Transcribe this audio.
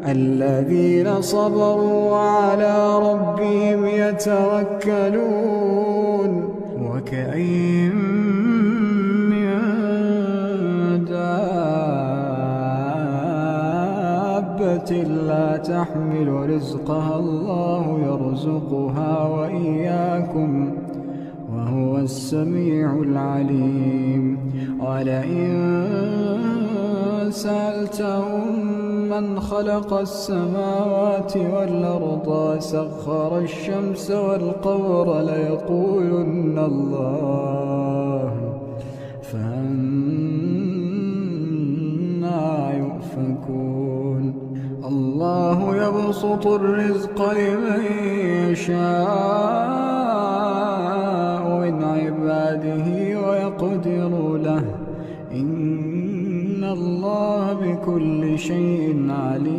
الذين صبروا وعلى ربهم يتوكلون وكأين من دابة لا تحمل رزقها الله يرزقها وإياكم وهو السميع العليم. ولئن سألتهم من خلق السماوات والأرض وسخر الشمس والقمر ليقولن الله فأنى يؤفكون. الله يبسط الرزق لمن يشاء من عباده ويقدر له إن الله بكل شيء عليم.